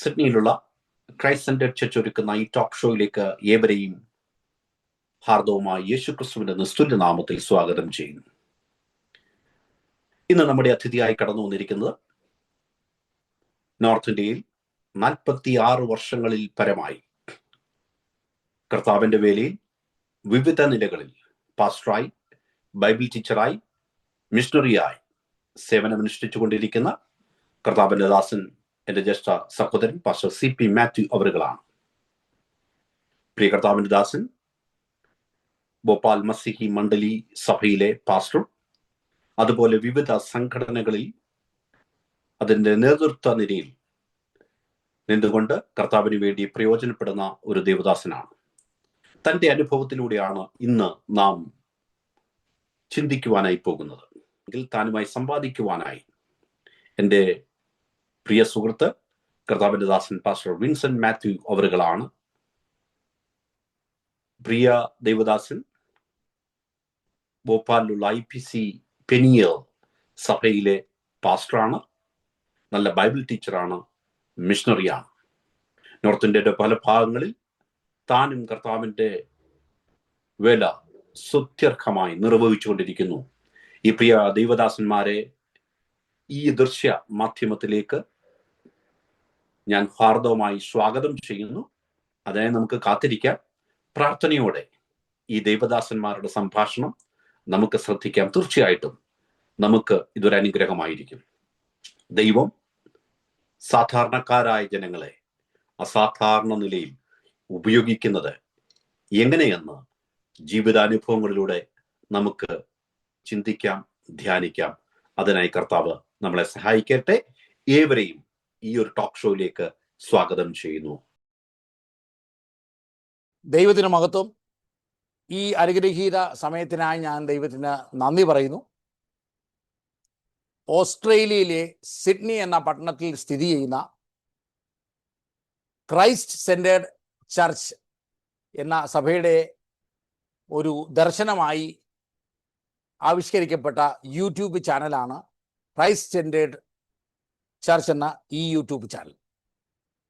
സിഡ്നിയിലുള്ള Christ centre church ഒരുക്കുന്ന ഈ talk ഷോയിലേക്ക് ഏവരെയും ഹാർദവുമായി യേശുക്രിസ്തുവിന്റെ നിസ്തുല്യ നാമത്തിൽ സ്വാഗതം ചെയ്യുന്നു. ഇന്ന് നമ്മുടെ അതിഥിയായി കടന്നു വന്നിരിക്കുന്നത് നോർത്ത് ഇന്ത്യയിൽ 46 വർഷങ്ങളിൽ പരമായി കർത്താവിന്റെ വേലയിൽ വിവിധ നിലകളിൽ പാസ്റ്ററായി, ബൈബിൾ ടീച്ചറായി, മിഷണറിയായി സേവനമനുഷ്ഠിച്ചുകൊണ്ടിരിക്കുന്ന കർത്താവിന്റെ ദാസൻ, എന്റെ ജ്യേഷ്ഠ സഹോദരൻ പാസ്റ്റർ CP മാത്യു അവറുകളാണ്. പ്രിയ കർത്താവിന്റെ ദാസൻ ഭോപ്പാൽ മസിഹി മണ്ഡലി സഭയിലെ പാസ്റ്റർ, അതുപോലെ വിവിധ സംഘടനകളിൽ അതിന്റെ നേതൃത്വ നിരയിൽ നിന്നുകൊണ്ട് കർത്താവിന് വേണ്ടി പ്രയോജനപ്പെടുന്ന ഒരു ദേവദാസനാണ്. തന്റെ അനുഭവത്തിലൂടെയാണ് ഇന്ന് നാം ചിന്തിക്കുവാനായി പോകുന്നത്. താനുമായി സമ്പാദിക്കുവാനായി എൻ്റെ പ്രിയ സുഹൃത്ത് കർത്താവിന്റെ ദാസൻ പാസ്റ്റർ വിൻസെന്റ് മാത്യു അവറുകളാണ്. പ്രിയ ദേവദാസൻ ഭോപ്പാലിലുള്ള IPC പെനിയൽ സഭയിലെ പാസ്റ്ററാണ്, നല്ല ബൈബിൾ ടീച്ചറാണ്, മിഷണറിയാണ്. നോർത്ത് ഇന്ത്യയുടെ പല ഭാഗങ്ങളിൽ താനും കർത്താവിൻ്റെ വേല സുത്യർഹമായി നിർവഹിച്ചുകൊണ്ടിരിക്കുന്നു. ഈ പ്രിയ ദൈവദാസന്മാരെ ഈ ദൃശ്യ മാധ്യമത്തിലേക്ക് ഞാൻ ഹാർദവമായി സ്വാഗതം ചെയ്യുന്നു. അതിനായി നമുക്ക് കാത്തിരിക്കാം. പ്രാർത്ഥനയോടെ ഈ ദൈവദാസന്മാരുടെ സംഭാഷണം നമുക്ക് ശ്രദ്ധിക്കാം. തീർച്ചയായിട്ടും നമുക്ക് ഇതൊരു അനുഗ്രഹമായിരിക്കും. ദൈവം സാധാരണക്കാരായ ജനങ്ങളെ അസാധാരണ നിലയിൽ ഉപയോഗിക്കുന്നത് എങ്ങനെയെന്ന് ജീവിതാനുഭവങ്ങളിലൂടെ നമുക്ക് ചിന്തിക്കാം, ധ്യാനിക്കാം. അതിനായി കർത്താവ് നമ്മളെ സഹായിക്കട്ടെ. ഏവരെയും ഈ ഒരു ടോക്ക് ഷോയിലേക്ക് സ്വാഗതം ചെയ്യുന്നു. ദൈവത്തിന് മഹത്വം. ഈ അനുഗ്രഹീത സമയത്തിനായി ഞാൻ ദൈവത്തിന് നന്ദി പറയുന്നു. ഓസ്ട്രേലിയയിലെ സിഡ്നി എന്ന പട്ടണത്തിൽ സ്ഥിതി ചെയ്യുന്ന ക്രൈസ്റ്റ് സെന്റേർഡ് ചർച്ച് എന്ന സഭയുടെ ഒരു ദർശനമായി ആവിഷ്കരിക്കപ്പെട്ട യൂട്യൂബ് ചാനലാണ് ക്രൈസ്റ്റ് സെന്റേർഡ് ചർച്ച് എന്ന ഈ യൂട്യൂബ് ചാനൽ.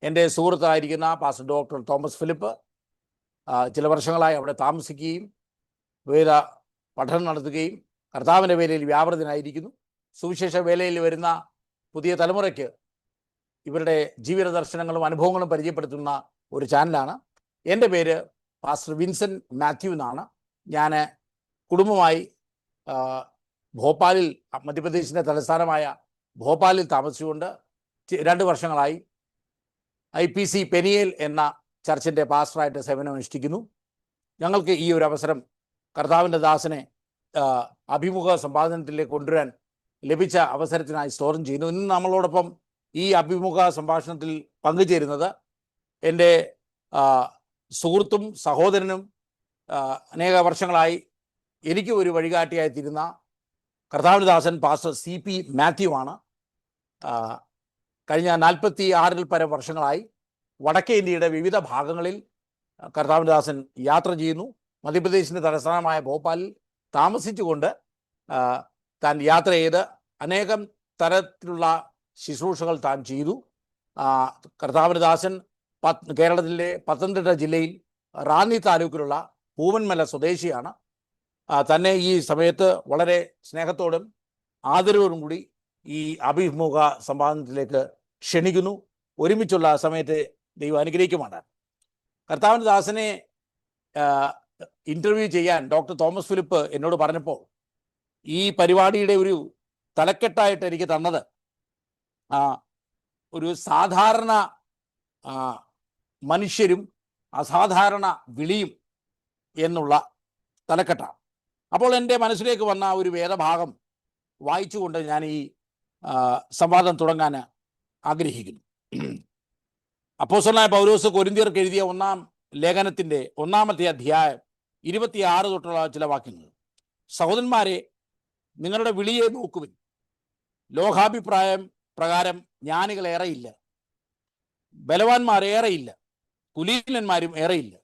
എൻ്റെ സുഹൃത്തായിരിക്കുന്ന പാസ്റ്റർ ഡോക്ടർ തോമസ് ഫിലിപ്പ് ചില വർഷങ്ങളായി അവിടെ താമസിക്കുകയും വേദ പഠനം നടത്തുകയും കർത്താവിൻ്റെ വേലയിൽ വ്യാപൃതനായിരിക്കുന്നു. സുവിശേഷ വേലയിൽ വരുന്ന പുതിയ തലമുറയ്ക്ക് ഇവരുടെ ജീവിത ദർശനങ്ങളും അനുഭവങ്ങളും പരിചയപ്പെടുത്തുന്ന ഒരു ചാനലാണ്. എൻ്റെ പേര് പാസ്റ്റർ വിൻസെന്റ് മാത്യു എന്നാണ്. ഞാൻ കുടുംബമായി ഭോപ്പാലിൽ, മധ്യപ്രദേശിൻ്റെ തലസ്ഥാനമായ ഭോപ്പാലിൽ താമസിച്ചുകൊണ്ട് 2 വർഷങ്ങളായി IPC പെനിയേൽ എന്ന ചർച്ചിൻ്റെ പാസ്റ്ററായിട്ട് സേവനമനുഷ്ഠിക്കുന്നു. ഞങ്ങൾക്ക് ഈ ഒരു അവസരം കർത്താവിൻ്റെ ദാസനെ അഭിമുഖ സംഭാഷണത്തിലേക്ക് കൊണ്ടുവരാൻ ലഭിച്ച അവസരത്തിനായി സ്തോത്രം ചെയ്യുന്നു. ഇന്ന് നമ്മളോടൊപ്പം ഈ അഭിമുഖ സംഭാഷണത്തിൽ പങ്കുചേരുന്നത് എൻ്റെ സുഹൃത്തും സഹോദരനും അനേക വർഷങ്ങളായി എനിക്ക് ഒരു വഴികാട്ടിയായി തീരുന്ന കർത്താവിൻ്റെ ദാസൻ പാസ്റ്റർ CP മാത്യു ആണ്. കഴിഞ്ഞ 46 പരം വർഷങ്ങളായി വടക്കേ ഇന്ത്യയുടെ വിവിധ ഭാഗങ്ങളിൽ കർത്താവിൻ്റെ ദാസൻ യാത്ര ചെയ്യുന്നു. മധ്യപ്രദേശിൻ്റെ തലസ്ഥാനമായ ഭോപ്പാലിൽ താമസിച്ചുകൊണ്ട് താൻ യാത്ര ചെയ്ത് അനേകം തരത്തിലുള്ള ശുശ്രൂഷകൾ താൻ ചെയ്തു. കർത്താവിൻ്റെ ദാസൻ കേരളത്തിലെ പത്തനംതിട്ട ജില്ലയിൽ റാന്നി താലൂക്കിലുള്ള പൂവന്മല സ്വദേശിയാണ്. തന്നെ ഈ സമയത്ത് വളരെ സ്നേഹത്തോടും ആദരവോടും കൂടി ഈ അഭിമുഖ സംവാദത്തിലേക്ക് ക്ഷണിക്കുന്നു. ഒരുമിച്ചുള്ള സമയത്ത് ദൈവം അനുഗ്രഹിക്കുമാണ്. കർത്താവിൻ്റെ ദാസനെ ഇൻ്റർവ്യൂ ചെയ്യാൻ ഡോക്ടർ തോമസ് ഫിലിപ്പ് എന്നോട് പറഞ്ഞപ്പോൾ ഈ പരിപാടിയുടെ ഒരു തലക്കെട്ടായിട്ട് എനിക്ക് തന്നത് ഒരു സാധാരണ മനുഷ്യരും അസാധാരണ വിളിയും എന്നുള്ള തലക്കെട്ടാണ്. അപ്പോൾ എൻ്റെ മനസ്സിലേക്ക് വന്ന ഒരു വേദഭാഗം വായിച്ചുകൊണ്ട് ഞാൻ ഈ സംവാദം തുടങ്ങാൻ ആഗ്രഹിക്കുന്നു. അപ്പോസ്തലനായ പൗലോസ് കൊരിന്ത്യർക്ക് എഴുതിയ 1-ാം ലേഖനത്തിൻ്റെ 1-ാമത്തെ അധ്യായം 26 തൊട്ടുള്ള ചില വാക്യങ്ങൾ. സഹോദരന്മാരെ, നിങ്ങളുടെ വിളിയെ നോക്കുവിൻ. ലോകാഭിപ്രായം പ്രകാരം ജ്ഞാനികൾ ഏറെയില്ല, ബലവാന്മാർ ഏറെയില്ല, കുലീനന്മാരും ഏറെയില്ല.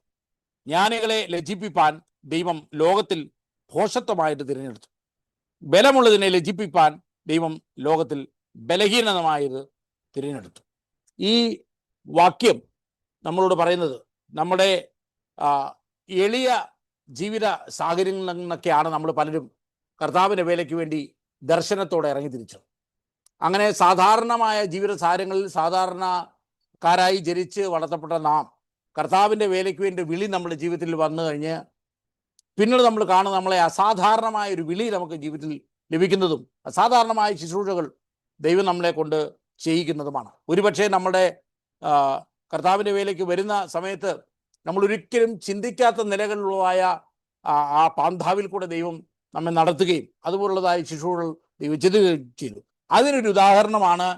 ജ്ഞാനികളെ ലജ്ജിപ്പിപ്പാൻ ദൈവം ലോകത്തിൽ ഭോഷത്വമായിട്ട് തിരഞ്ഞെടുത്തു. ബലമുള്ളതിനെ ലജ്ജിപ്പിപ്പാൻ ദൈവം ലോകത്തിൽ ബലഹീനമായത് തിരഞ്ഞെടുത്തു. ഈ വാക്യം നമ്മളോട് പറയുന്നത് നമ്മുടെ എളിയ ജീവിത സാഹചര്യങ്ങളിൽ നിന്നൊക്കെയാണ് നമ്മൾ പലരും കർത്താവിൻ്റെ വേലയ്ക്ക് വേണ്ടി ദർശനത്തോടെ ഇറങ്ങി തിരിച്ചത്. അങ്ങനെ സാധാരണമായ ജീവിത സാഹചര്യങ്ങളിൽ സാധാരണക്കാരായി ജനിച്ച് വളർത്തപ്പെട്ട നാം കർത്താവിൻ്റെ വേലയ്ക്ക് വേണ്ടി വിളി നമ്മുടെ ജീവിതത്തിൽ വന്നു കഴിഞ്ഞ് പിന്നീട് നമ്മൾ കാണുന്ന നമ്മളെ അസാധാരണമായ ഒരു വിളി നമുക്ക് ജീവിതത്തിൽ ലഭിക്കുന്നതും അസാധാരണമായ ശുശ്രൂഷകൾ ദൈവം നമ്മളെ കൊണ്ട് ചെയ്യിക്കുന്നതുമാണ്. ഒരുപക്ഷെ നമ്മുടെ കർത്താവിൻ്റെ വേലയ്ക്ക് വരുന്ന സമയത്ത് നമ്മൾ ഒരിക്കലും ചിന്തിക്കാത്ത നിലകളിലുള്ളതായ ആ പാന്താവിൽ കൂടെ ദൈവം നമ്മെ നടത്തുകയും അതുപോലുള്ളതായ ശുശ്രൂഷകൾ ദൈവം ചെയ്തു. അതിനൊരു ഉദാഹരണമാണ്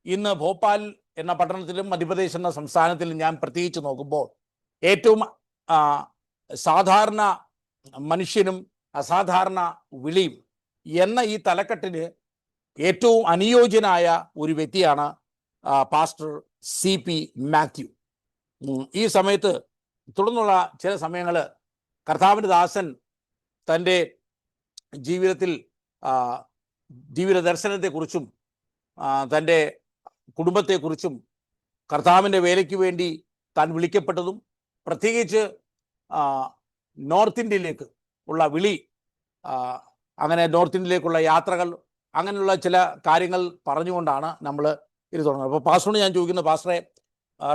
ഇന്ന് ഭോപ്പാൽ എന്ന പട്ടണത്തിലും മധ്യപ്രദേശ് എന്ന സംസ്ഥാനത്തിലും ഞാൻ പ്രത്യേകിച്ച് നോക്കുമ്പോൾ ഏറ്റവും സാധാരണ മനുഷ്യനും അസാധാരണ വിളിയും എന്ന ഈ തലക്കെട്ടിന് ഏറ്റവും അനുയോജ്യനായ ഒരു വ്യക്തിയാണ് പാസ്റ്റർ CP മാത്യു. ഈ സമയത്ത് തുടർന്നുള്ള ചില സമയങ്ങൾ കർത്താവിൻ്റെ ദാസൻ തൻ്റെ ജീവിതത്തിൽ ജീവിത ദർശനത്തെക്കുറിച്ചും തൻ്റെ കുടുംബത്തെക്കുറിച്ചും കർത്താവിൻ്റെ വേലയ്ക്ക് വേണ്ടി താൻ വിളിക്കപ്പെട്ടതും പ്രത്യേകിച്ച് നോർത്ത് ഇന്ത്യയിലേക്ക് ഉള്ള വിളി, അങ്ങനെ നോർത്ത് ഇന്ത്യയിലേക്കുള്ള യാത്രകൾ, അങ്ങനെയുള്ള ചില കാര്യങ്ങൾ പറഞ്ഞുകൊണ്ടാണ് നമ്മൾ ഇത് തുടങ്ങുന്നത്. അപ്പോൾ പാസ്റ്ററോട് ഞാൻ ചോദിക്കുന്നത്, പാസ്റ്ററെ,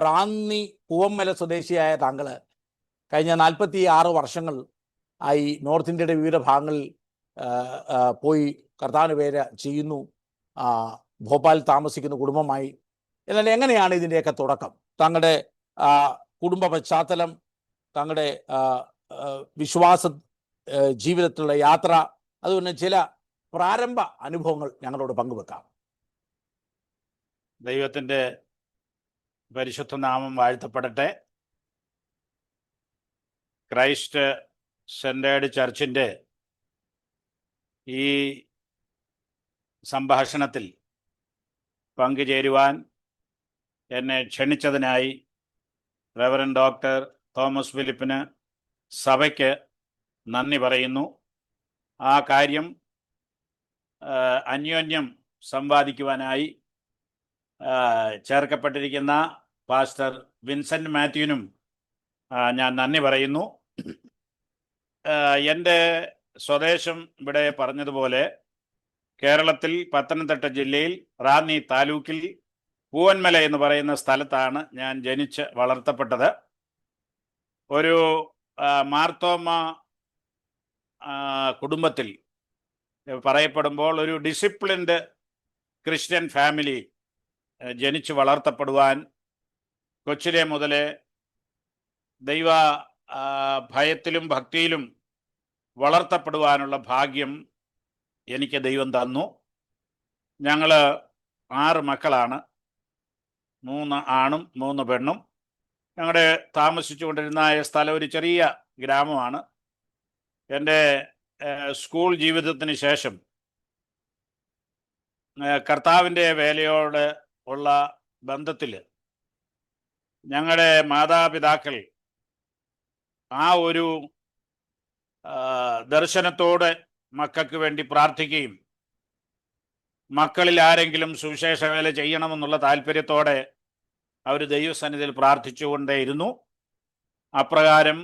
റാന്നി പൂവമ്മല സ്വദേശിയായ താങ്കൾ കഴിഞ്ഞ 46 വർഷങ്ങൾ ആയി നോർത്ത് ഇന്ത്യയുടെ വിവിധ ഭാഗങ്ങളിൽ പോയി കർത്താവിന് വേല ചെയ്യുന്നു, ഭോപ്പാൽ താമസിക്കുന്ന കുടുംബമായി. എന്നാൽ എങ്ങനെയാണ് ഇതിൻ്റെയൊക്കെ തുടക്കം? താങ്കളുടെ കുടുംബ പശ്ചാത്തലം, താങ്കളുടെ വിശ്വാസ ജീവിതത്തിലുള്ള യാത്ര, അതുപോലെ ചില പ്രാരംഭ അനുഭവങ്ങൾ ഞങ്ങളോട് പങ്കുവെക്കാം. ദൈവത്തിൻ്റെ പരിശുദ്ധ നാമം വാഴ്ത്തപ്പെടട്ടെ. ക്രൈസ്റ്റ് സെൻറ്റേർഡ് ചർച്ചിൻ്റെ ഈ സംഭാഷണത്തിൽ പങ്കുചേരുവാൻ എന്നെ ക്ഷണിച്ചതിനായി റെവറൻഡ് ഡോക്ടർ തോമസ് ഫിലിപ്പിന് സഭയ്ക്ക് നന്ദി പറയുന്നു. ആ കാര്യം അന്യോന്യം സംവാദിക്കുവാനായി ചേർക്കപ്പെട്ടിരിക്കുന്ന പാസ്റ്റർ വിൻസെൻ്റ് മാത്യുവിനും ഞാൻ നന്ദി പറയുന്നു. എൻ്റെ സ്വദേശം ഇവിടെ പറഞ്ഞതുപോലെ കേരളത്തിൽ പത്തനംതിട്ട ജില്ലയിൽ റാന്നി താലൂക്കിൽ പൂവന്മല എന്ന് പറയുന്ന സ്ഥലത്താണ് ഞാൻ ജനിച്ച് വളർത്തപ്പെട്ടത്. ഒരു മാർത്തോമ കുടുംബത്തിൽ പറയപ്പെടുമ്പോൾ ഒരു ഡിസിപ്ലിൻഡ് ക്രിസ്ത്യൻ ഫാമിലി ജനിച്ച് വളർത്തപ്പെടുവാൻ കൊച്ചിലെ മുതലേ ദൈവ ഭയത്തിലും ഭക്തിയിലും വളർത്തപ്പെടുവാനുള്ള ഭാഗ്യം എനിക്ക് ദൈവം തന്നു. ഞങ്ങൾ 6 മക്കളാണ്, 3 ആണും 3 പെണ്ണും. ഞങ്ങളുടെ താമസിച്ചുകൊണ്ടിരുന്ന സ്ഥലം ഒരു ചെറിയ ഗ്രാമമാണ്. എൻ്റെ സ്കൂൾ ജീവിതത്തിന് ശേഷം കർത്താവിൻ്റെ വേലയോട് ഉള്ള ബന്ധത്തിൽ ഞങ്ങളുടെ മാതാപിതാക്കൾ ആ ഒരു ദർശനത്തോടെ മക്കൾക്ക് വേണ്ടി പ്രാർത്ഥിക്കുകയും മക്കളിൽ ആരെങ്കിലും സുവിശേഷ വേല ചെയ്യണമെന്നുള്ള താല്പര്യത്തോടെ അവർ ദൈവസന്നിധിയിൽ പ്രാർത്ഥിച്ചുകൊണ്ടേയിരുന്നു. അപ്രകാരം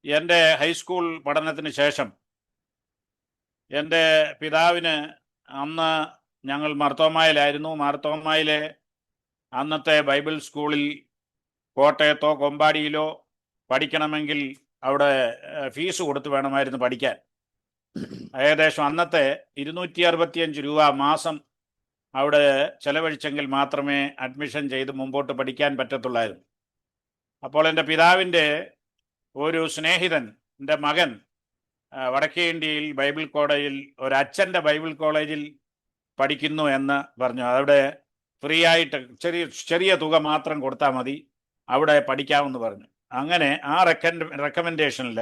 എൻ്റെ ഹൈസ്കൂൾ പഠനത്തിന് ശേഷം എൻ്റെ പിതാവിന്, അന്ന് ഞങ്ങൾ മാർത്തോമായിലായിരുന്നു, മാർത്തോമായിലെ അന്നത്തെ ബൈബിൾ സ്കൂളിൽ കോട്ടയത്തോ കൊമ്പാടിയിലോ പഠിക്കണമെങ്കിൽ അവിടെ ഫീസ് കൊടുത്ത് വേണമായിരുന്നു പഠിക്കാൻ. ഏകദേശം അന്നത്തെ 265 രൂപ മാസം അവിടെ ചെലവഴിച്ചെങ്കിൽ മാത്രമേ അഡ്മിഷൻ ചെയ്ത് മുമ്പോട്ട് പഠിക്കാൻ പറ്റത്തുള്ളായിരുന്നു. അപ്പോൾ എൻ്റെ പിതാവിൻ്റെ ഒരു സ്നേഹിതൻ, എൻ്റെ മകൻ വടക്കേ ഇന്ത്യയിൽ ബൈബിൾ കോളേജിൽ, ഒരച്ഛൻ്റെ ബൈബിൾ കോളേജിൽ പഠിക്കുന്നു എന്ന് പറഞ്ഞു. അവിടെ ഫ്രീ ആയിട്ട് ചെറിയ തുക മാത്രം കൊടുത്താൽ മതി, അവിടെ പഠിക്കാമെന്ന് പറഞ്ഞു. അങ്ങനെ ആ റെക്കമെൻഡേഷനിൽ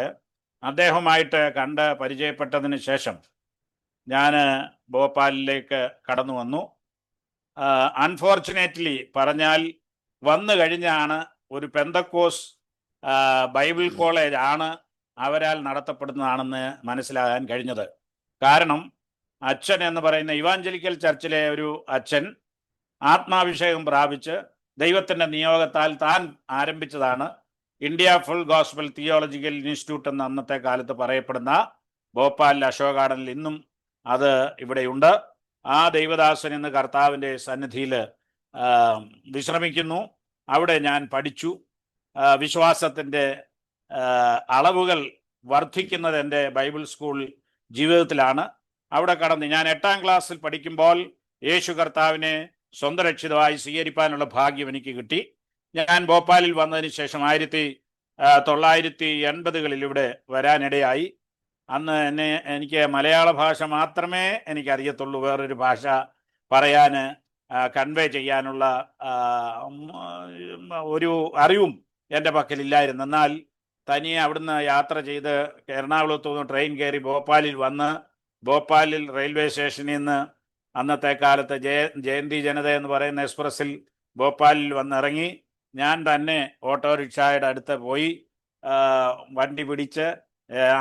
അദ്ദേഹവുമായിട്ട് കണ്ട് പരിചയപ്പെട്ടതിന് ശേഷം ഞാൻ ഭോപ്പാലിലേക്ക് കടന്നു വന്നു. അൺഫോർച്ചുനേറ്റ്ലി പറഞ്ഞാൽ വന്നു കഴിഞ്ഞാണ് ഒരു പെന്തക്കോസ് ബൈബിൾ കോളേജ് ആണ് അവരാൽ നടത്തപ്പെടുന്നതാണെന്ന് മനസ്സിലാകാൻ കഴിഞ്ഞത്. കാരണം അച്ഛൻ എന്ന് പറയുന്ന ഇവാഞ്ചലിക്കൽ ചർച്ചിലെ ഒരു അച്ഛൻ ആത്മാഭിഷേകം പ്രാപിച്ച് ദൈവത്തിൻ്റെ നിയോഗത്താൽ താൻ ആരംഭിച്ചതാണ് India full gospel theological institute എന്ന അന്നത്തെ കാലത്ത് പറയപ്പെടുന്ന ഭോപ്പാലിലെ അശോക് ഗാർഡനിൽ ഇന്നും അത് ഇവിടെയുണ്ട്. ആ ദൈവദാസൻ ഇന്ന് കർത്താവിൻ്റെ സന്നിധിയിൽ വിശ്രമിക്കുന്നു. അവിടെ ഞാൻ പഠിച്ചു. വിശ്വാസത്തിൻ്റെ അളവുകൾ വർദ്ധിക്കുന്നത് എൻ്റെ ബൈബിൾ സ്കൂൾ ജീവിതത്തിലാണ്. അവിടെ കടന്ന് ഞാൻ 8ാം ക്ലാസ്സിൽ പഠിക്കുമ്പോൾ യേശു കർത്താവിനെ സ്വന്തം രക്ഷിതമായി സ്വീകരിക്കാനുള്ള ഭാഗ്യം എനിക്ക് കിട്ടി. ഞാൻ ഭോപ്പാലിൽ വന്നതിന് ശേഷം 1980-കളിൽ ഇവിടെ വരാനിടയായി. അന്ന് എനിക്ക് മലയാള ഭാഷ മാത്രമേ എനിക്കറിയത്തുള്ളൂ. വേറൊരു ഭാഷ പറയാൻ കൺവേ ചെയ്യാനുള്ള ഒരു അറിവും എൻ്റെ പക്കലില്ലായിരുന്നു. എന്നാൽ തനിയെ അവിടുന്ന് യാത്ര ചെയ്ത് എറണാകുളത്തു നിന്ന് ട്രെയിൻ കയറി ഭോപ്പാലിൽ വന്ന് ഭോപ്പാലിൽ റെയിൽവേ സ്റ്റേഷനിൽ നിന്ന് അന്നത്തെ കാലത്ത് ജയന്തി ജനത എന്ന് പറയുന്ന എക്സ്പ്രസ്സിൽ ഭോപ്പാലിൽ വന്നിറങ്ങി ഞാൻ തന്നെ ഓട്ടോറിക്ഷയുടെ അടുത്ത് പോയി വണ്ടി പിടിച്ച്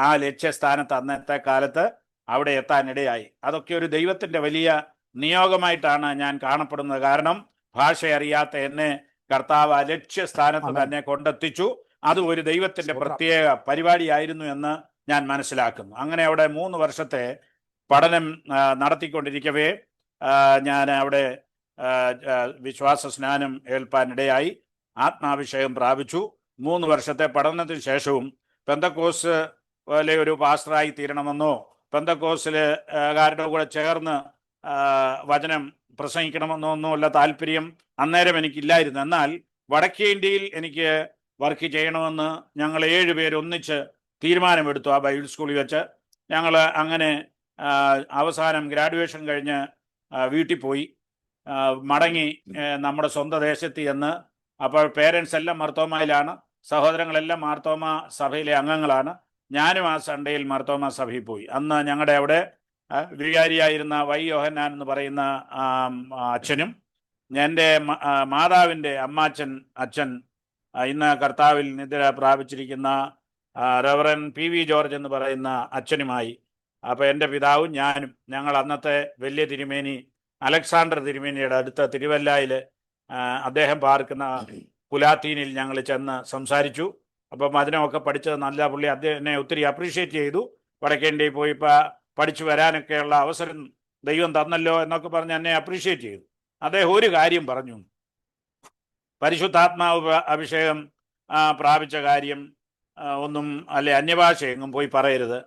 ആ ലക്ഷ്യസ്ഥാനത്ത് അന്നത്തെ കാലത്ത് അവിടെ എത്താനിടയായി. അതൊക്കെ ഒരു ദൈവത്തിൻ്റെ വലിയ നിയോഗമായിട്ടാണ് ഞാൻ കാണപ്പെടുന്നത്. കാരണം ഭാഷ അറിയാത്ത എന്നെ കർത്താവ് ആ ലക്ഷ്യസ്ഥാനത്ത് തന്നെ കൊണ്ടെത്തിച്ചു. അത് ഒരു ദൈവത്തിൻ്റെ പ്രത്യേക പരിപാടിയായിരുന്നു എന്ന് ഞാൻ മനസ്സിലാക്കുന്നു. അങ്ങനെ അവിടെ 3 വർഷത്തെ പഠനം നടത്തിക്കൊണ്ടിരിക്കവേ ഞാൻ അവിടെ വിശ്വാസ സ്നാനം ഏൽപ്പാനിടയായി. ആത്മാഭിഷേകം പ്രാപിച്ചു. 3 വർഷത്തെ പഠനത്തിന് ശേഷവും പെന്തക്കോസ് പോലെ ഒരു പാസ്റ്ററായി തീരണമെന്നോ പെന്തക്കോസിലുകാരുടെ കൂടെ ചേർന്ന് വചനം പ്രസംഗിക്കണമെന്നോ ഒന്നുമുള്ള താല്പര്യം അന്നേരം എനിക്കില്ലായിരുന്നു. എന്നാൽ വടക്കേ ഇന്ത്യയിൽ എനിക്ക് വർക്ക് ചെയ്യണമെന്ന് ഞങ്ങൾ 7 പേര് ഒന്നിച്ച് തീരുമാനമെടുത്തു. ആ ബൈബിൾ സ്കൂളിൽ വെച്ച് ഞങ്ങൾ അങ്ങനെ അവസാനം ഗ്രാജുവേഷൻ കഴിഞ്ഞ് വീട്ടിൽ പോയി. മടങ്ങി നമ്മുടെ സ്വന്തം ദേശത്ത് ചെന്ന് അപ്പോൾ പേരൻസ് എല്ലാം മർത്തോമയിലാണ്, സഹോദരങ്ങളെല്ലാം മാർത്തോമ സഭയിലെ അംഗങ്ങളാണ്. ഞാനും ആ സൺഡേയിൽ മാർത്തോമ സഭയിൽ പോയി. അന്ന് ഞങ്ങളുടെ അവിടെ വികാരിയായിരുന്ന വൈ യോഹന്നാൻ എന്ന് പറയുന്ന അച്ഛനും എൻ്റെ മാതാവിൻ്റെ അമ്മാച്ചൻ അച്ഛൻ ഇന്ന് കർത്താവിൽ നിദ്ര പ്രാപിച്ചിരിക്കുന്ന റവറൻ പി വി ജോർജ് എന്ന് പറയുന്ന അച്ഛനുമായി, അപ്പോൾ എൻ്റെ പിതാവും ഞാനും ഞങ്ങൾ അന്നത്തെ വലിയ തിരുമേനി അലക്സാണ്ടർ തിരുമേനിയുടെ അടുത്ത തിരുവല്ലയിൽ അദ്ദേഹം പാർക്കുന്ന പുലാത്തീനിൽ ഞങ്ങൾ ചെന്ന് സംസാരിച്ചു. അപ്പം അതിനൊക്കെ പഠിച്ചത് നല്ല പുള്ളി അദ്ദേഹം എന്നെ ഒത്തിരി അപ്രീഷിയേറ്റ് ചെയ്തു. വടക്കേണ്ടിയിൽ പോയി പഠിച്ചു വരാനൊക്കെയുള്ള അവസരം ദൈവം തന്നല്ലോ എന്നൊക്കെ പറഞ്ഞ് എന്നെ അപ്രീഷിയേറ്റ് ചെയ്തു. അദ്ദേഹം ഒരു കാര്യം പറഞ്ഞു, പരിശുദ്ധാത്മാവ് അഭിഷേകം പ്രാപിച്ച കാര്യം ഒന്നും അല്ലെ അന്യഭാഷ എങ്ങും പോയി പറയരുത്,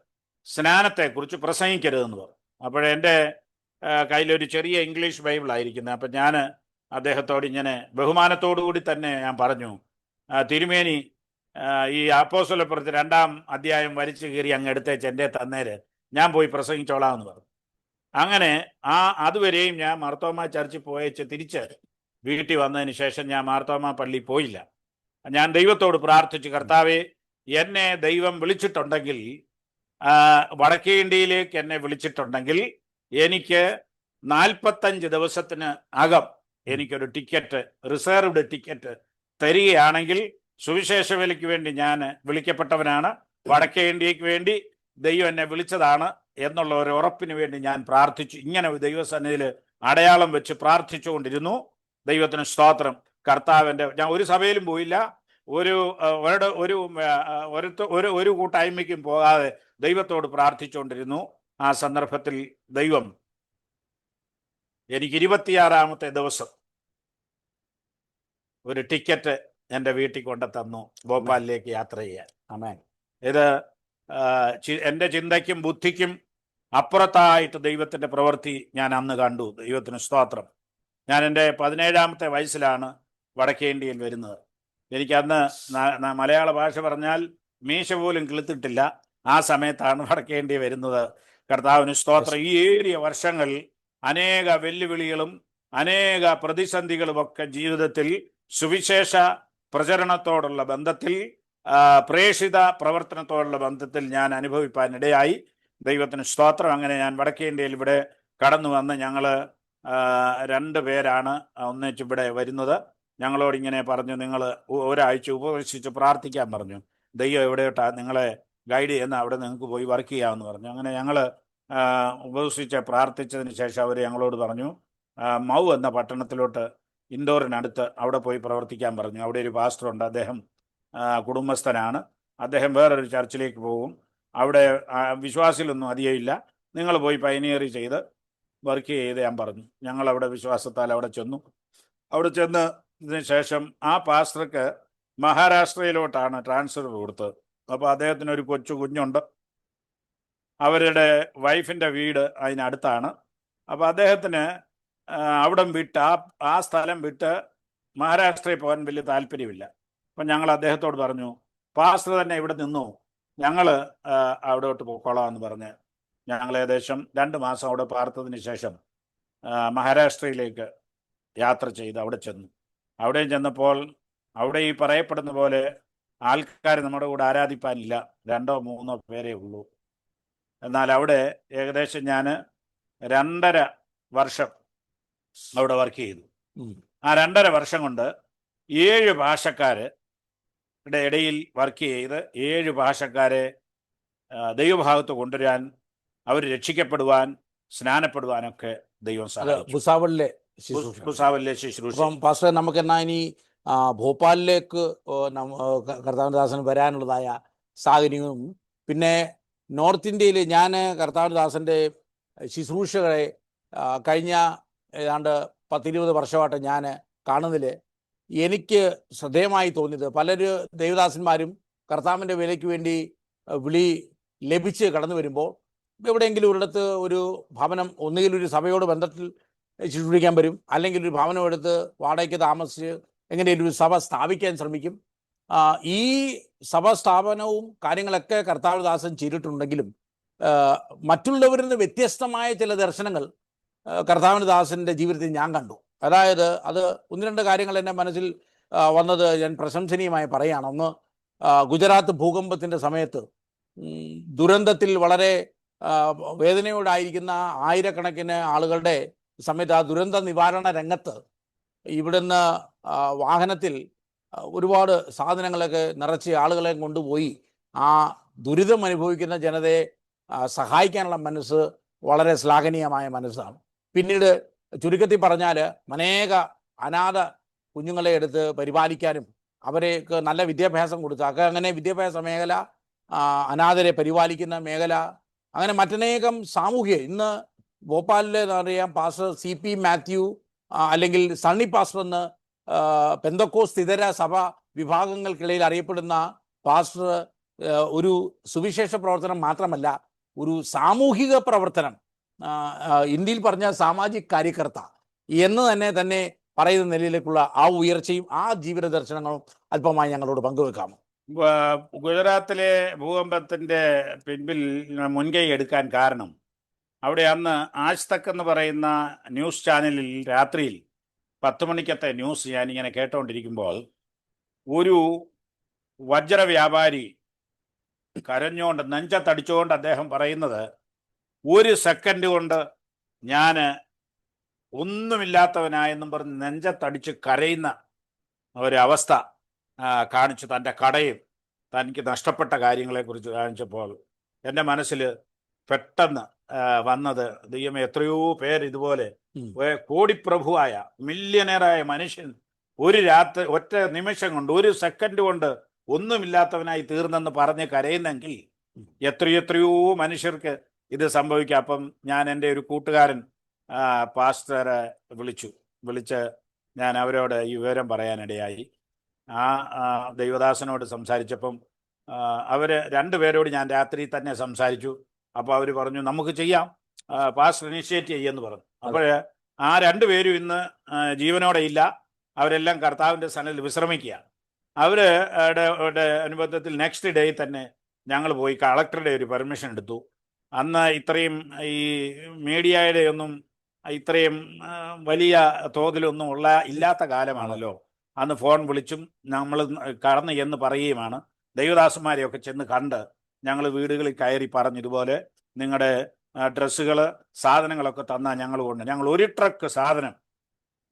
സ്നാനത്തെക്കുറിച്ച് പ്രസംഗിക്കരുതെന്ന് പറഞ്ഞു. അപ്പോഴെൻ്റെ കയ്യിലൊരു ചെറിയ ഇംഗ്ലീഷ് ബൈബിളായിരിക്കുന്നത്. അപ്പം ഞാൻ അദ്ദേഹത്തോട് ഇങ്ങനെ ബഹുമാനത്തോടു കൂടി തന്നെ ഞാൻ പറഞ്ഞു, തിരുമേനി ഈ അപ്പോസ്തലപ്രവൃത്തി 2-ാം അധ്യായം വലിച്ചു കീറി അങ്ങ് എടുത്തേച്ച് എൻ്റെ തന്നേര് ഞാൻ പോയി പ്രസംഗിച്ചോളാം എന്ന് പറഞ്ഞു. അങ്ങനെ അതുവരെയും ഞാൻ മാർത്തോമ ചർച്ചിൽ പോയേച്ച് തിരിച്ച് വീട്ടിൽ വന്നതിന് ശേഷം ഞാൻ മാർത്തോമ പള്ളി പോയില്ല. ഞാൻ ദൈവത്തോട് പ്രാർത്ഥിച്ചു, കർത്താവേ എന്നെ ദൈവം വിളിച്ചിട്ടുണ്ടെങ്കിൽ, വടക്കേ ഇന്ത്യയിലേക്ക് എന്നെ വിളിച്ചിട്ടുണ്ടെങ്കിൽ എനിക്ക് 45 ദിവസത്തിന് അകം എനിക്കൊരു ടിക്കറ്റ്, റിസർവ്ഡ് ടിക്കറ്റ് തരികയാണെങ്കിൽ സുവിശേഷ വേലയ്ക്ക് വേണ്ടി ഞാൻ വിളിക്കപ്പെട്ടവനാണ്, വടക്കേ ഇന്ത്യക്ക് വേണ്ടി ദൈവം എന്നെ വിളിച്ചതാണ് എന്നുള്ള ഒരു ഉറപ്പിന് വേണ്ടി ഞാൻ പ്രാർത്ഥിച്ചു. ഇങ്ങനെ ദൈവസന്നിധിയിൽ അടയാളം വെച്ച് പ്രാർത്ഥിച്ചുകൊണ്ടിരുന്നു. ദൈവത്തിന് സ്തോത്രം. കർത്താവിൻ്റെ ഞാൻ ഒരു സഭയിലും പോയില്ല, ഒരു കൂട്ടായ്മയ്ക്കും പോകാതെ ദൈവത്തോട് പ്രാർത്ഥിച്ചുകൊണ്ടിരുന്നു. ആ സന്ദർഭത്തിൽ ദൈവം എനിക്ക് 26-ാമത്തെ ദിവസം ഒരു ടിക്കറ്റ് എൻ്റെ വീട്ടിൽ കൊണ്ട് തന്നു ഭോപ്പാലിലേക്ക് യാത്ര ചെയ്യാൻ. ആമേൻ. ഇത് എൻ്റെ ചിന്തയ്ക്കും ബുദ്ധിക്കും അപ്പുറത്തായിട്ട് ദൈവത്തിൻ്റെ പ്രവൃത്തി ഞാൻ അന്ന് കണ്ടു. ദൈവത്തിന് സ്തോത്രം. ഞാൻ എൻ്റെ 17-ാമത്തെ വയസ്സിലാണ് വടക്കേ ഇന്ത്യയിൽ വരുന്നത്. എനിക്കന്ന് മലയാള ഭാഷ പറഞ്ഞാൽ മീശ പോലും കിളുത്തിട്ടില്ല. ആ സമയത്താണ് വടക്കേ ഇന്ത്യ വരുന്നത്. കർത്താവിന് സ്തോത്രം. ഈ 7 വർഷങ്ങൾ അനേക വെല്ലുവിളികളും അനേക പ്രതിസന്ധികളുമൊക്കെ ജീവിതത്തിൽ സുവിശേഷ പ്രചരണത്തോടുള്ള ബന്ധത്തിൽ, പ്രേഷിത പ്രവർത്തനത്തോടുള്ള ബന്ധത്തിൽ ഞാൻ അനുഭവിപ്പാനിടയായി. ദൈവത്തിന് സ്തോത്രം. അങ്ങനെ ഞാൻ വടക്കേ ഇന്ത്യയിൽ ഇവിടെ കടന്നു വന്ന് ഞങ്ങൾ 2 പേരാണ് ഒന്നിച്ച് ഇവിടെ വരുന്നത്. ഞങ്ങളോട് ഇങ്ങനെ പറഞ്ഞു, നിങ്ങൾ ഒരാഴ്ച ഉപവസിച്ച് പ്രാർത്ഥിക്കാൻ പറഞ്ഞു. ദൈവം എവിടെയോട്ടാ നിങ്ങളെ ഗൈഡ് ചെയ്യുന്ന അവിടെ നിങ്ങൾക്ക് പോയി വർക്ക് ചെയ്യാമെന്ന് പറഞ്ഞു. അങ്ങനെ ഞങ്ങൾ ഉപവസിച്ച് പ്രാർത്ഥിച്ചതിന് ശേഷം അവർ ഞങ്ങളോട് പറഞ്ഞു, മൗ എന്ന പട്ടണത്തിലോട്ട് ഇൻഡോറിനടുത്ത് അവിടെ പോയി പ്രവർത്തിക്കാൻ പറഞ്ഞു. അവിടെ ഒരു പാസ്റ്ററുണ്ട്, അദ്ദേഹം കുടുംബസ്ഥനാണ്. അദ്ദേഹം വേറൊരു ചർച്ചിലേക്ക് പോകും. അവിടെ വിശ്വാസികളൊന്നും അധികമില്ല. നിങ്ങൾ പോയി പൈനിയറി ചെയ്ത് വർക്ക് ചെയ്ത് ഞാൻ പറഞ്ഞു. ഞങ്ങൾ അവിടെ വിശ്വാസത്താൽ അവിടെ ചെന്നു. അവിടെ ചെന്നതിന് ശേഷം ആ പാസ്റ്റർക്ക് മഹാരാഷ്ട്രയിലോട്ടാണ് ട്രാൻസ്ഫർ കൊടുത്തത്. അപ്പോൾ അദ്ദേഹത്തിന് ഒരു കുഞ്ഞുണ്ട്. അവരുടെ വൈഫിൻ്റെ വീട് അതിനടുത്താണ്. അപ്പോൾ അദ്ദേഹത്തിന് അവിടം വിട്ട് ആ സ്ഥലം വിട്ട് മഹാരാഷ്ട്രയിൽ പോകാൻ വലിയ താല്പര്യമില്ല. അപ്പം ഞങ്ങൾ അദ്ദേഹത്തോട് പറഞ്ഞു, പാസ്റ്റർ തന്നെ ഇവിടെ നിന്നു, ഞങ്ങൾ അവിടോട്ട് പോയിക്കോളാമെന്ന് പറഞ്ഞ് ഞങ്ങൾ ഏകദേശം 2 മാസം അവിടെ പാർത്തതിന് ശേഷം മഹാരാഷ്ട്രയിലേക്ക് യാത്ര ചെയ്ത് അവിടെ ചെന്നു. അവിടെ ചെന്നപ്പോൾ അവിടെ ഈ പറയപ്പെടുന്ന പോലെ ആൾക്കാർ നമ്മുടെ കൂടെ ആരാധിപ്പാനില്ല, 2 or 3 പേരേ ഉള്ളൂ. എന്നാൽ അവിടെ ഏകദേശം ഞാൻ 2.5 വർഷം അവിടെ വർക്ക് ചെയ്തു. ആ 2.5 വർഷം കൊണ്ട് 7 ഭാഷക്കാരുടെ ഇടയിൽ വർക്ക് ചെയ്ത് 7 ഭാഷക്കാരെ ദൈവഭാഗത്ത് കൊണ്ടുവരാൻ, അവർ രക്ഷിക്കപ്പെടുവാൻ, സ്നാനപ്പെടുവാനൊക്കെ ദൈവം സഹായിച്ചു. ഭുസാവലിലെ ശുശ്രൂഷ. പാസ്റ്റർ, നമുക്ക് എന്നാ ഇനി ഭോപ്പാലിലേക്ക് കർത്താവിൻ്റെ ദാസൻ വരാനുള്ളതായ സാഹചര്യവും, പിന്നെ നോർത്ത് ഇന്ത്യയിൽ ഞാൻ കർത്താവിൻ്റെ ദാസൻ്റെ ശുശ്രൂഷകളെ കഴിഞ്ഞ ഏതാണ്ട് 10-20 വർഷമായിട്ട് ഞാൻ കാണുന്നതിൽ എനിക്ക് ശ്രദ്ധേയമായി തോന്നിയത്, പലര് ദൈവദാസന്മാരും കർത്താവിൻ്റെ വേലയ്ക്ക് വേണ്ടി വിളി ലഭിച്ച് കടന്നു വരുമ്പോൾ എവിടെയെങ്കിലും ഒരിടത്ത് ഒരു ഭവനം, ഒന്നുകിൽ ഒരു സഭയോട് ബന്ധത്തിൽ ശുശ്രൂഷിക്കാൻ വരും, അല്ലെങ്കിൽ ഒരു ഭവനം എടുത്ത് വാടകയ്ക്ക് താമസിച്ച് എങ്ങനെയും ഒരു സഭ സ്ഥാപിക്കാൻ ശ്രമിക്കും. ഈ സഭ സ്ഥാപനവും കാര്യങ്ങളൊക്കെ കർത്താവ് ദാസൻ ചെയ്തിട്ടുണ്ടെങ്കിലും മറ്റുള്ളവരിൽ നിന്ന് വ്യത്യസ്തമായ ചില ദർശനങ്ങൾ കർത്താവിൻ്റെ ദാസൻ്റെ ജീവിതത്തിൽ ഞാൻ കണ്ടു. അതായത് അത് 1-2 കാര്യങ്ങൾ എൻ്റെ മനസ്സിൽ വന്നത് ഞാൻ പ്രശംസനീയമായി പറയുകയാണ്. ഒന്ന്, ഗുജറാത്ത് ഭൂകമ്പത്തിൻ്റെ സമയത്ത് ദുരന്തത്തിൽ വളരെ വേദനയോടായിരിക്കുന്ന ആയിരക്കണക്കിന് ആളുകളുടെ സമയത്ത് ആ ദുരന്ത നിവാരണ രംഗത്ത് ഇവിടുന്ന് വാഹനത്തിൽ ഒരുപാട് സാധനങ്ങളൊക്കെ നിറച്ച് ആളുകളെ കൊണ്ടുപോയി ആ ദുരിതം അനുഭവിക്കുന്ന ജനതയെ സഹായിക്കാനുള്ള മനസ്സ് വളരെ ശ്ലാഘനീയമായ മനസ്സാണ്. പിന്നീട് ചുരുക്കത്തിൽ പറഞ്ഞാൽ അനേക അനാഥ കുഞ്ഞുങ്ങളെ എടുത്ത് പരിപാലിക്കാനും അവർക്ക് നല്ല വിദ്യാഭ്യാസം കൊടുത്ത് അങ്ങനെ വിദ്യാഭ്യാസ മേഖല, അനാഥരെ പരിപാലിക്കുന്ന മേഖല, അങ്ങനെ മറ്റനേകം സാമൂഹ്യ, ഇന്ന് ഭോപ്പാലിൽ അറിയാം പാസ്റ്റർ CP മാത്യു അല്ലെങ്കിൽ സണ്ണി പാസ്റ്റർ എന്ന് പെന്തക്കോസ്ത് ഇതര സഭ വിഭാഗങ്ങൾക്കിടയിൽ അറിയപ്പെടുന്ന പാസ്റ്റർ ഒരു സുവിശേഷ പ്രവർത്തനം മാത്രമല്ല, ഒരു സാമൂഹിക പ്രവർത്തനം, ഇന്ത്യയിൽ പറഞ്ഞ സാമാജിക കാര്യകർത്ത എന്ന് തന്നെ പറയുന്ന നിലയിലേക്കുള്ള ആ ഉയർച്ചയും ആ ജീവിത ദർശനങ്ങളും അല്പമായി ഞങ്ങളോട് പങ്കുവെക്കാമോ? ഗുജറാത്തിലെ ഭൂകമ്പത്തിൻ്റെ പിൻപിൽ മുൻകൈ എടുക്കാൻ കാരണം, അവിടെ അന്ന് ആജ് തക് എന്ന് പറയുന്ന ന്യൂസ് ചാനലിൽ രാത്രിയിൽ 10 മണിക്കത്തെ ന്യൂസ് ഞാനിങ്ങനെ കേട്ടോണ്ടിരിക്കുമ്പോൾ ഒരു വജ്ര വ്യാപാരി കരഞ്ഞുകൊണ്ട് നെഞ്ചത്തടിച്ചുകൊണ്ട് അദ്ദേഹം പറയുന്നത്, 1 സെക്കൻഡ് കൊണ്ട് ഞാൻ ഒന്നുമില്ലാത്തവനായെന്നും പറഞ്ഞ് നെഞ്ചത്തടിച്ച് കരയുന്ന ഒരവസ്ഥ കാണിച്ചു. തൻ്റെ കടയും തനിക്ക് നഷ്ടപ്പെട്ട കാര്യങ്ങളെക്കുറിച്ച് കാണിച്ചപ്പോൾ എൻ്റെ മനസ്സിൽ പെട്ടെന്ന് വന്നത്, ദൈവമേ, എത്രയോ പേര് ഇതുപോലെ കോടിപ്രഭുവായ മില്യണറായ മനുഷ്യൻ ഒറ്റ നിമിഷം കൊണ്ട് 1 സെക്കൻഡ് കൊണ്ട് ഒന്നുമില്ലാത്തവനായി തീർന്നെന്ന് പറഞ്ഞ് കരയുന്നെങ്കിൽ എത്രയോ മനുഷ്യർക്ക് ഇത് സംഭവിക്കാം. അപ്പം ഞാൻ എൻ്റെ ഒരു കൂട്ടുകാരൻ പാസ്റ്ററെ വിളിച്ച് ഞാൻ അവരോട് ഈ വിവരം പറയാനിടയായി. ആ ദൈവദാസനോട് സംസാരിച്ചപ്പം അവർ 2 പേരോട് ഞാൻ രാത്രി തന്നെ സംസാരിച്ചു. അപ്പോൾ അവർ പറഞ്ഞു, നമുക്ക് ചെയ്യാം, പാസ്റ്റർ ഇനിഷ്യേറ്റ് ചെയ്യുമെന്ന് പറഞ്ഞു. അപ്പോൾ ആ 2 പേരും ഇന്ന് ജീവനോടെ ഇല്ല, അവരെല്ലാം കർത്താവിൻ്റെ സന്നിധിയിൽ വിശ്രമിക്കുക. അവരുടെ അനുബന്ധത്തിൽ നെക്സ്റ്റ് ഡേ തന്നെ ഞങ്ങൾ പോയി കളക്ടറുടെ ഒരു പെർമിഷൻ എടുത്തു. അന്ന് ഇത്രയും ഈ മീഡിയയുടെ ഒന്നും ഇത്രയും വലിയ തോതിലൊന്നും ഇല്ലാത്ത കാലമാണല്ലോ. അന്ന് ഫോൺ വിളിച്ചും നമ്മൾ കടന്നു എന്ന് പറയുകയുമാണ്. ദൈവദാസന്മാരെയൊക്കെ ചെന്ന് കണ്ട് ഞങ്ങൾ വീടുകളിൽ കയറി പറഞ്ഞു, ഇതുപോലെ നിങ്ങളുടെ ഡ്രസ്സുകൾ സാധനങ്ങളൊക്കെ തന്നാൽ ഞങ്ങൾ 1 ട്രക്ക് സാധനം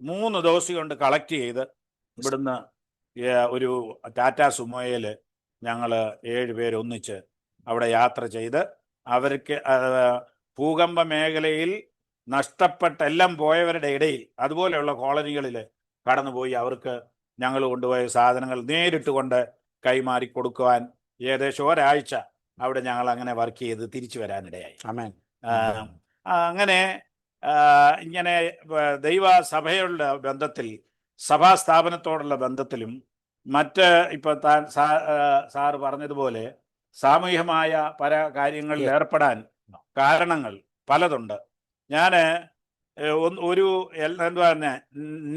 3 ദിവസം കൊണ്ട് കളക്ട് ചെയ്ത് ഇവിടുന്ന് ഒരു ടാറ്റാ സുമോയിൽ ഞങ്ങൾ 7 പേര് ഒന്നിച്ച് അവിടെ യാത്ര ചെയ്ത് അവർക്ക് ഭൂകമ്പ മേഖലയിൽ നഷ്ടപ്പെട്ട എല്ലാം പോയവരുടെ ഇടയിൽ അതുപോലെയുള്ള കോളനികളിൽ കടന്നുപോയി അവർക്ക് ഞങ്ങൾ കൊണ്ടുപോയ സാധനങ്ങൾ നേരിട്ട് കൊണ്ട് കൈമാറി കൊടുക്കുവാൻ ഏകദേശം ഒരാഴ്ച അവിടെ ഞങ്ങൾ അങ്ങനെ വർക്ക് ചെയ്ത് തിരിച്ചു വരാനിടയായി. ആമേൻ. അങ്ങനെ ഇങ്ങനെ ദൈവസഭയുടെ ബന്ധത്തിൽ, സഭാ സ്ഥാപനത്തോടുള്ള ബന്ധത്തിലും മറ്റ് ഇപ്പൊ സാറ് പറഞ്ഞതുപോലെ സാമൂഹികമായ പല കാര്യങ്ങളിൽ ഏർപ്പെടാൻ കാരണങ്ങൾ പലതുണ്ട്. ഞാൻ ഒരു എന്താ പറഞ്ഞ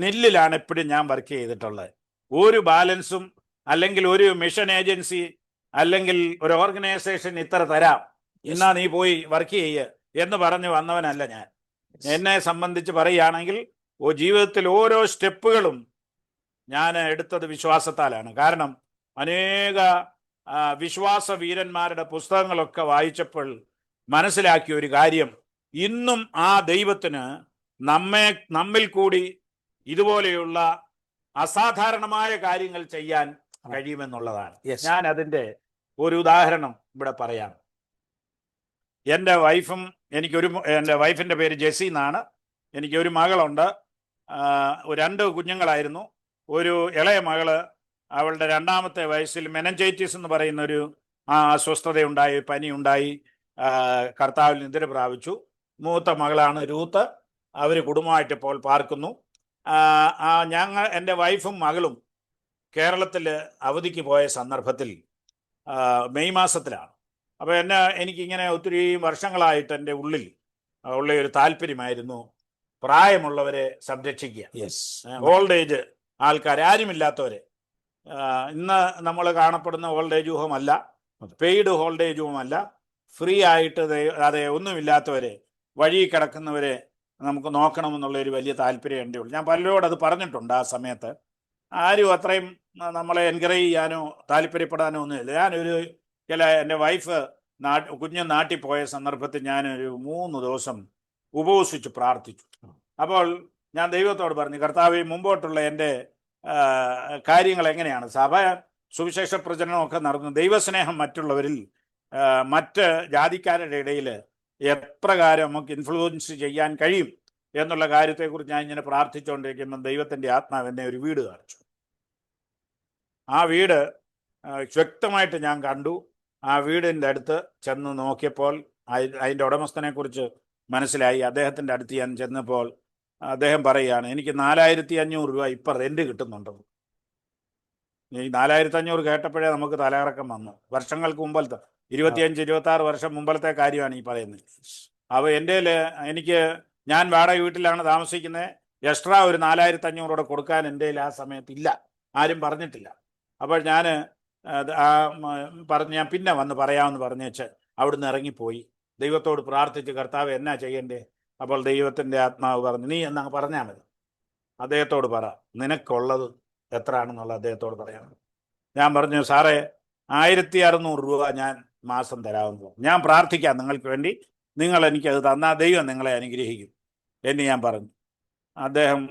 നെല്ലിലാണ് എപ്പോഴും ഞാൻ വർക്ക് ചെയ്തിട്ടുള്ളത്. ഒരു ബാലൻസും അല്ലെങ്കിൽ ഒരു മിഷൻ ഏജൻസി അല്ലെങ്കിൽ ഒരു ഓർഗനൈസേഷൻ ഇത്ര തരാം, എന്നാ നീ പോയി വർക്ക് ചെയ്യ് എന്ന് പറഞ്ഞു വന്നവനല്ല ഞാൻ. എന്നെ സംബന്ധിച്ച് പറയുകയാണെങ്കിൽ ജീവിതത്തിൽ ഓരോ സ്റ്റെപ്പുകളും ഞാൻ എടുത്തത് വിശ്വാസത്താലാണ്. കാരണം അനേക വിശ്വാസ വീരന്മാരുടെ പുസ്തകങ്ങളൊക്കെ വായിച്ചപ്പോൾ മനസ്സിലാക്കിയ ഒരു കാര്യം, ഇന്നും ആ ദൈവത്തിന് നമ്മിൽ കൂടി ഇതുപോലെയുള്ള അസാധാരണമായ കാര്യങ്ങൾ ചെയ്യാൻ കഴിയുമെന്നുള്ളതാണ്. ഞാൻ അതിൻ്റെ ഒരു ഉദാഹരണം ഇവിടെ പറയാം. എൻ്റെ വൈഫിൻ്റെ പേര് ജെസി എന്നാണ്. എനിക്കൊരു മകളുണ്ട്. 2 കുഞ്ഞുങ്ങളായിരുന്നു. ഒരു ഇളയ മകള് അവളുടെ 2ാമത്തെ വയസ്സിൽ മെനഞ്ചൈറ്റിസ് എന്ന് പറയുന്ന ഒരു അസ്വസ്ഥതയുണ്ടായി, പനിയുണ്ടായി, കർത്താവിൽ നിദ്ര പ്രാപിച്ചു. മൂത്ത മകളാണ് രൂത്ത്. അവർ കുടുംബമായിട്ട് ഇപ്പോൾ പാർക്കുന്നു. എൻ്റെ വൈഫും മകളും കേരളത്തിൽ അവധിക്ക് പോയ സന്ദർഭത്തിൽ മെയ് മാസത്തിലാണ്. അപ്പോൾ എനിക്കിങ്ങനെ ഒത്തിരി വർഷങ്ങളായിട്ട് എൻ്റെ ഉള്ള ഒരു താല്പര്യമായിരുന്നു പ്രായമുള്ളവരെ സംരക്ഷിക്കുക. ഓൾഡ് ഏജ് ആൾക്കാർ, ആരുമില്ലാത്തവരെ. ഇന്ന് നമ്മൾ കാണപ്പെടുന്ന ഓൾഡ് ഏജ് ഹോമല്ല, പെയ്ഡ് ഓൾഡ് ഏജ് ഹോമല്ല, ഫ്രീ ആയിട്ട് അതെ ഒന്നുമില്ലാത്തവരെ, വഴി കിടക്കുന്നവരെ നമുക്ക് നോക്കണമെന്നുള്ള ഒരു വലിയ താല്പര്യം എൻ്റെ ഉള്ളു. ഞാൻ പലരോട് അത് പറഞ്ഞിട്ടുണ്ട്. ആ സമയത്ത് ആരും അത്രയും നമ്മളെ എൻകറേജ് ചെയ്യാനോ താല്പര്യപ്പെടാനോ ഒന്നുമില്ല. എൻ്റെ വൈഫ് കുഞ്ഞ് നാട്ടിൽ പോയ സന്ദർഭത്തിൽ ഞാനൊരു 3 ദിവസം ഉപവസിച്ച് പ്രാർത്ഥിച്ചു. അപ്പോൾ ഞാൻ ദൈവത്തോട് പറഞ്ഞു, കർത്താവേ, മുമ്പോട്ടുള്ള എൻ്റെ കാര്യങ്ങൾ എങ്ങനെയാണ്? സഭ സുവിശേഷ പ്രചരണമൊക്കെ നടന്നു, ദൈവസ്നേഹം മറ്റുള്ളവരിൽ മറ്റ് ജാതിക്കാരുടെ ഇടയിൽ എപ്രകാരം നമുക്ക് ഇൻഫ്ലുവൻസ് ചെയ്യാൻ കഴിയും എന്നുള്ള കാര്യത്തെക്കുറിച്ച് ഞാൻ ഇങ്ങനെ പ്രാർത്ഥിച്ചുകൊണ്ടിരിക്കുമ്പോൾ ദൈവത്തിൻ്റെ ആത്മാവ് എന്നെ ഒരു വീട് കാണിച്ചു. ആ വീട് വ്യക്തമായിട്ട് ഞാൻ കണ്ടു. ആ വീടിൻ്റെ അടുത്ത് ചെന്ന് നോക്കിയപ്പോൾ അതിൻ്റെ ഉടമസ്ഥനെ കുറിച്ച് മനസ്സിലായി. അദ്ദേഹത്തിൻ്റെ അടുത്ത് ഞാൻ ചെന്നപ്പോൾ അദ്ദേഹം പറയുകയാണ്, എനിക്ക് 4500 രൂപ ഇപ്പം റെന്റ് കിട്ടുന്നുണ്ടെന്ന്. ഈ 4500 കേട്ടപ്പോഴേ നമുക്ക് തലകറക്കം വന്നു. വർഷങ്ങൾക്ക് മുമ്പലത്തെ 25-26 വർഷം മുമ്പലത്തെ കാര്യമാണ് ഈ പറയുന്നത്. അപ്പോൾ ഞാൻ വാടക വീട്ടിലാണ് താമസിക്കുന്നത്. എക്സ്ട്രാ ഒരു 4500 കൂടെ കൊടുക്കാൻ എൻ്റെ ആ സമയത്ത് ഇല്ല, ആരും പറഞ്ഞിട്ടില്ല. അപ്പോൾ ഞാൻ ഞാൻ പിന്നെ വന്ന് പറയാമെന്ന് പറഞ്ഞേച്ച് അവിടുന്ന് ഇറങ്ങിപ്പോയി. ദൈവത്തോട് പ്രാർത്ഥിച്ച്, കർത്താവ് എന്നാ ചെയ്യണ്ടേ? അപ്പോൾ ദൈവത്തിൻ്റെ ആത്മാവ് പറഞ്ഞു, നീ എന്നാ പറഞ്ഞാൽ മതി, അദ്ദേഹത്തോട് പറ നിനക്കുള്ളത് എത്രയാണെന്നുള്ള അദ്ദേഹത്തോട് പറയാൻ. ഞാൻ പറഞ്ഞു, സാറേ 1600 രൂപ ഞാൻ മാസം തരാമെന്ന്. ഞാൻ പ്രാർത്ഥിക്കാം നിങ്ങൾക്ക് വേണ്ടി, നിങ്ങൾ എനിക്കത് തന്നാൽ ദൈവം നിങ്ങളെ അനുഗ്രഹിക്കും എന്ന് ഞാൻ പറഞ്ഞു. അദ്ദേഹം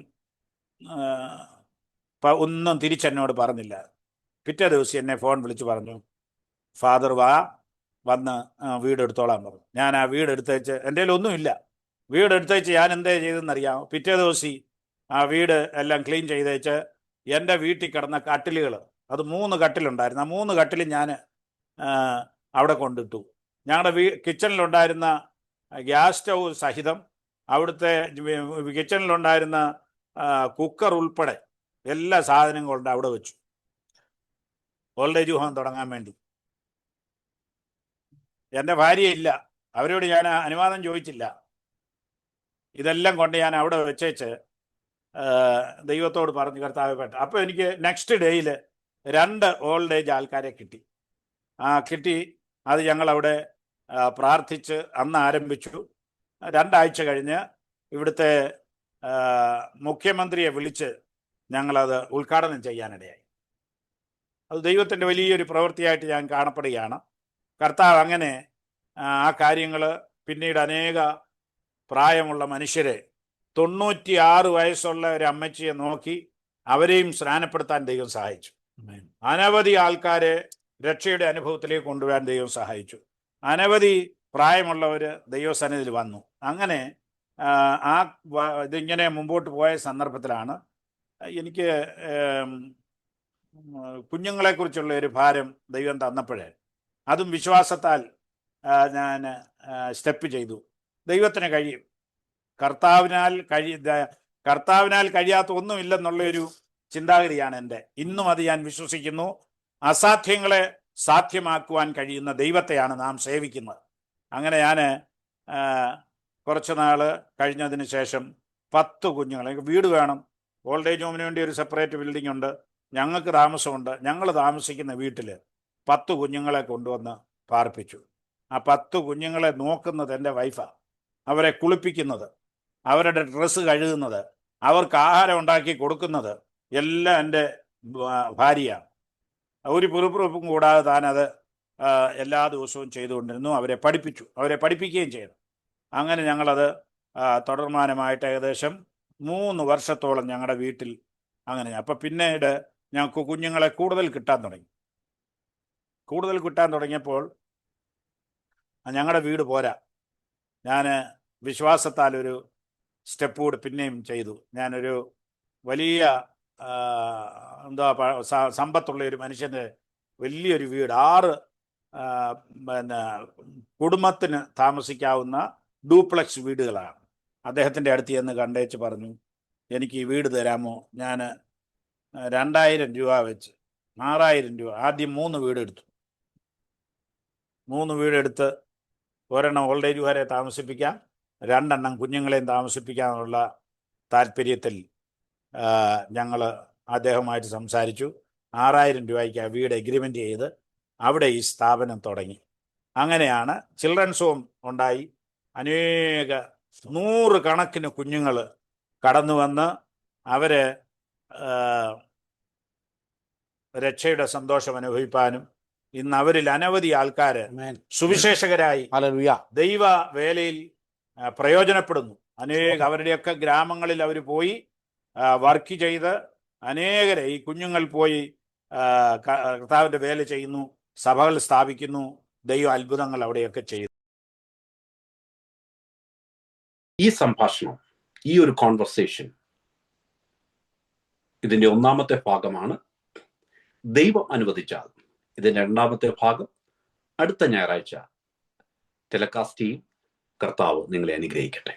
ഒന്നും തിരിച്ചെന്നോട് പറഞ്ഞില്ല. പിറ്റേ ദിവസം എന്നെ ഫോൺ വിളിച്ച് പറഞ്ഞു, ഫാദർ വന്ന് വീടെടുത്തോളാൻ പറഞ്ഞു. ഞാൻ ആ വീടെടുത്തേച്ച്, എൻ്റെ കയ്യിലൊന്നുമില്ല, വീടെടുത്തേച്ച് ഞാൻ എന്തേ ചെയ്തെന്നറിയാമോ? പിറ്റേ ദിവസം ആ വീട് എല്ലാം ക്ലീൻ ചെയ്തേച്ച് എൻ്റെ വീട്ടിൽ കിടന്ന കട്ടിലുകൾ, അത് 3 കട്ടിലുണ്ടായിരുന്നു, ആ 3 കട്ടിലും ഞാൻ അവിടെ കൊണ്ടിട്ടു. ഞങ്ങളുടെ കിച്ചണിലുണ്ടായിരുന്ന ഗ്യാസ് സ്റ്റൗ സഹിതം അവിടുത്തെ കിച്ചണിലുണ്ടായിരുന്ന കുക്കർ ഉൾപ്പെടെ എല്ലാ സാധനങ്ങളും അവിടെ വെച്ചു, ഓൾഡ് ഏജ് ഹോം തുടങ്ങാൻ വേണ്ടി. എൻ്റെ ഭാര്യയില്ല, അവരോട് ഞാൻ അനുവാദം ചോദിച്ചില്ല. ഇതെല്ലാം കൊണ്ട് ഞാൻ അവിടെ വെച്ചേച്ച് ദൈവത്തോട് പറഞ്ഞു, കർത്താവേ പെട്ട. അപ്പോൾ എനിക്ക് നെക്സ്റ്റ് ഡേയിൽ 2 ഓൾഡ് ഏജ് ആൾക്കാരെ കിട്ടി. അത് ഞങ്ങളവിടെ പ്രാർത്ഥിച്ച് അന്ന് ആരംഭിച്ചു. 2 ആഴ്ച കഴിഞ്ഞ് ഇവിടുത്തെ മുഖ്യമന്ത്രിയെ വിളിച്ച് ഞങ്ങളത് ഉദ്ഘാടനം ചെയ്യാനിടയായി. അത് ദൈവത്തിൻ്റെ വലിയൊരു പ്രവൃത്തിയായിട്ട് ഞാൻ കാണപ്പെടുകയാണ്. കർത്താവ് അങ്ങനെ ആ കാര്യങ്ങൾ പിന്നീട് അനേക പ്രായമുള്ള മനുഷ്യരെ, 96 വയസ്സുള്ള ഒരു അമ്മച്ചിയെ നോക്കി അവരെയും സ്നാനപ്പെടുത്താൻ ദൈവം സഹായിച്ചു. അനവധി ആൾക്കാരെ രക്ഷയുടെ അനുഭവത്തിലേക്ക് കൊണ്ടുവരാൻ ദൈവം സഹായിച്ചു. അനവധി പ്രായമുള്ളവർ ദൈവസന്നിധിയിൽ വന്നു. അങ്ങനെ ഇതിങ്ങനെ മുമ്പോട്ട് പോയ സന്ദർഭത്തിലാണ് എനിക്ക് കുഞ്ഞുങ്ങളെക്കുറിച്ചുള്ള ഒരു ഭാരം ദൈവം തന്നപ്പോഴേ അതും വിശ്വാസത്താൽ ഞാൻ സ്റ്റെപ്പ് ചെയ്തു. ദൈവത്തിന് കഴിയും. കർത്താവിനാൽ കഴിയാത്ത ഒന്നുമില്ലെന്നുള്ളൊരു ചിന്താഗതിയാണ് എൻ്റെ. ഇന്നും അത് ഞാൻ വിശ്വസിക്കുന്നു. അസാധ്യങ്ങളെ സാധ്യമാക്കുവാൻ കഴിയുന്ന ദൈവത്തെയാണ് നാം സേവിക്കുന്നത്. അങ്ങനെ ഞാൻ കുറച്ച് നാൾ കഴിഞ്ഞതിന് ശേഷം 10 കുഞ്ഞുങ്ങൾ, എനിക്ക് വീട് വേണം, ഓൾഡ് ഏജ് ഹോമിന് വേണ്ടി ഒരു സെപ്പറേറ്റ് ബിൽഡിംഗ് ഉണ്ട്, ഞങ്ങൾക്ക് താമസമുണ്ട്. ഞങ്ങൾ താമസിക്കുന്ന വീട്ടിൽ 10 കുഞ്ഞുങ്ങളെ കൊണ്ടുവന്ന് പാർപ്പിച്ചു. ആ 10 കുഞ്ഞുങ്ങളെ നോക്കുന്നത് എൻ്റെ വൈഫാണ്. അവരെ കുളിപ്പിക്കുന്നത്, അവരുടെ ഡ്രസ്സ് കഴുകുന്നത്, അവർക്ക് ആഹാരം ഉണ്ടാക്കി കൊടുക്കുന്നത് എല്ലാം എൻ്റെ ഭാര്യയാണ്. ഒരു പുറപ്പുറപ്പും കൂടാതെ താനത് എല്ലാ ദിവസവും ചെയ്തുകൊണ്ടിരുന്നു. അവരെ പഠിപ്പിക്കുകയും ചെയ്തു. അങ്ങനെ ഞങ്ങളത് തുടർമാനമായിട്ട് ഏകദേശം 3 വർഷത്തോളം ഞങ്ങളുടെ വീട്ടിൽ അങ്ങനെ. അപ്പം പിന്നീട് ഞങ്ങൾക്ക് കുഞ്ഞുങ്ങളെ കൂടുതൽ കിട്ടാൻ തുടങ്ങിയപ്പോൾ ഞങ്ങളുടെ വീട് പോരാ. ഞാൻ വിശ്വാസത്താൽ ഒരു സ്റ്റെപ്പ് കൂടി പിന്നെയും ചെയ്തു. ഞാനൊരു വലിയ സമ്പത്തുള്ള ഒരു മനുഷ്യൻ്റെ വലിയൊരു വീട്, 6 കുടുംബത്തിന് താമസിക്കാവുന്ന ഡ്യൂപ്ലക്സ് വീടുകളാണ്. അദ്ദേഹത്തിൻ്റെ അടുത്ത് ചെന്ന് കണ്ടേച്ച് പറഞ്ഞു, എനിക്ക് ഈ വീട് തരാമോ? ഞാൻ 2000 രൂപ വെച്ച് 6000 രൂപ ആദ്യം 3 വീടെടുത്തു. 3 വീടെടുത്ത് ഒരെണ്ണം ഓൾഡ് ഏജ് വരെ താമസിപ്പിക്കാം, 2 എണ്ണം കുഞ്ഞുങ്ങളെയും താമസിപ്പിക്കാനുള്ള താല്പര്യത്തിൽ ഞങ്ങൾ അദ്ദേഹവുമായിട്ട് സംസാരിച്ചു. 6000 രൂപയ്ക്ക് ആ വീട് എഗ്രിമെൻ്റ് ചെയ്ത് അവിടെ ഈ സ്ഥാപനം തുടങ്ങി. അങ്ങനെയാണ് ചിൽഡ്രൻസ് ഹോം ഉണ്ടായി. അനേക 100 കണക്കിന് കുഞ്ഞുങ്ങൾ കടന്നു വന്ന് അവരെ രക്ഷയുടെ സന്തോഷം അനുഭവിപ്പാനും ഇന്ന് അവരിൽ അനവധി ആൾക്കാർ സുവിശേഷകരായി ദൈവ വേലയിൽ പ്രയോജനപ്പെടുന്നു. അവരുടെയൊക്കെ ഗ്രാമങ്ങളിൽ അവർ പോയി വർക്ക് ചെയ്ത് അനേകരെ ഈ കുഞ്ഞുങ്ങൾ പോയി കർത്താവിൻ്റെ വേല ചെയ്യുന്നു, സഭകൾ സ്ഥാപിക്കുന്നു, ദൈവ അത്ഭുതങ്ങൾ അവിടെയൊക്കെ ചെയ്യുന്നു. ഈ സംഭാഷണം, ഈ ഒരു കോൺവെർസേഷൻ, ഇതിന്റെ 1ാമത്തെ ഭാഗമാണ്. ദൈവം അനുവദിച്ചാൽ ഇതിന്റെ 2ാമത്തെ ഭാഗം അടുത്ത ഞായറാഴ്ച ടെലികാസ്റ്റ് ചെയ്യും. കർത്താവ് നിങ്ങളെ അനുഗ്രഹിക്കട്ടെ.